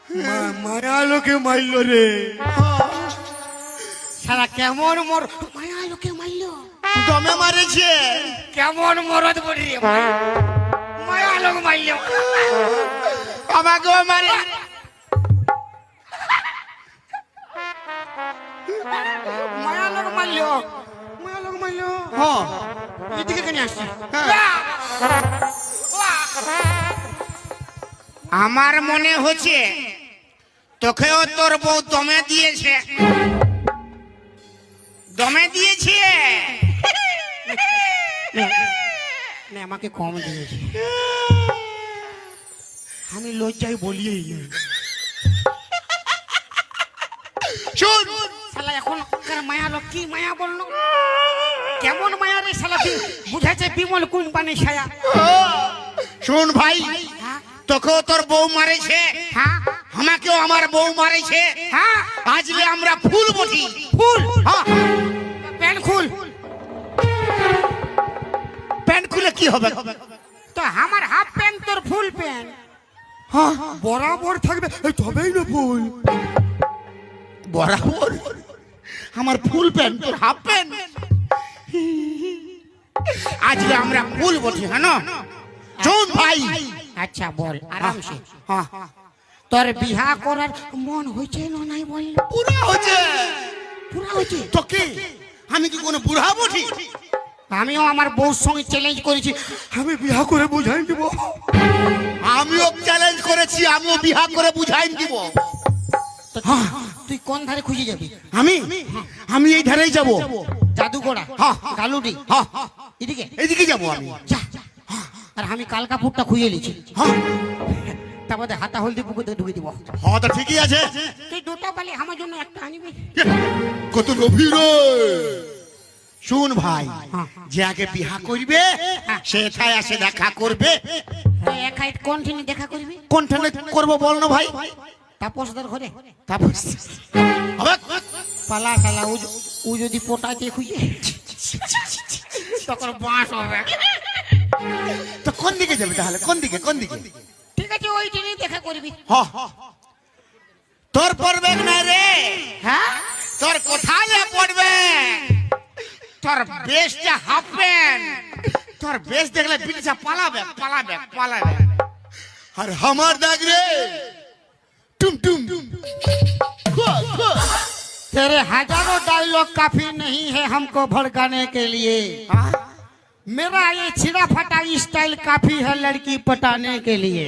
মায়া লোকে মারলো রে সারা কেমন মর মায়া লোকে মারলো দমে মারেছে কেমন মরদ বলি রে মায়া লোক মারলো আমাকেও মারে মায়া লোক মারলো মায়া লোক মারলো হ্যাঁ এদিকে কেন আসছি আমার মনে হচ্ছে তোকেও তোর বউ দমে দিয়েছে দমে দিয়েছে না আমাকে কম দিয়েছে আমি লজ্জায় বলিই না শুন শালা এখন মায়া লোক কি মায়া বললো কেমন মায়া রে শালা বুঝাচ্ছে বিমল কোম্পানি ছায়া শুন ভাই হ্যাঁ তোকেও তোর বউ মারেছে হ্যাঁ আমাকেও আমার বউ মারেছে হ্যাঁ আজকে আমরা ফুল বটি ফুল হ্যাঁ প্যান্ট খুল প্যান্ট খুলে কি হবে তো আমার হাফ প্যান্ট তোর ফুল প্যান্ট হ্যাঁ বরাবর থাকবে তবেই না ফুল বরাবর আমার ফুল প্যান্ট তোর হাফ প্যান্ট আজকে আমরা ফুল বটি হ্যাঁ না শুন ভাই আচ্ছা বল আরামসে হ্যাঁ তোর বিহা করার মন হয়েছে না নাই বল পুরা হচ্ছে পুরা হয়েছে তো কি আমি কি কোনো বুড়া বটি আমিও আমার বউর সঙ্গে চ্যালেঞ্জ করেছি আমি বিহা করে বুঝাই দিব আমিও চ্যালেঞ্জ করেছি আমিও বিহা করে বুঝাই দিব তো তুই কোন ধারে খুঁজে যাবি আমি আমি এই ধারেই যাব জাদুগড়া হ্যাঁ গালুডি হ্যাঁ এদিকে এইদিকে যাব আমি যা আর আমি কাল কাপড়টা খুঁজে নিয়েছি হ্যাঁ তারপরে হাতা হলদি পুকুরে ঢুকে দিব হ্যাঁ তো ঠিকই আছে তুই দুটো পালি আমার জন্য একটা আনিবি কত গভীর শুন ভাই হ্যাঁ। যে আগে বিহা করবে সে এথায় আসে দেখা করবে একাই কন্টিনিউ দেখা করবি কোনটা করবো বল না ভাই তাপসদার ঘরে তারপর হবে পালা শালা ও যদি পোটাতে খুঁজে তখন বাঁশ হবে তো কোন দিকে যাবে তাহলে কোন দিকে কোন দিকে ঠিক আছে ওই দিনই দেখা করবি হ্যাঁ তোর পড়বে না রে হ্যাঁ তোর কোথায় পড়বে তোর বেশটা হাফ প্যান্ট তোর বেশ দেখলে বিলসা পালাবে পালাবে পালাবে আর আমার দাগ রে টুম টুম तेरे हजारों डायलॉग काफी नहीं है हमको भड़काने के लिए मेरा ये छिड़ा फटा स्टाइल काफी है लड़की पटाने के लिए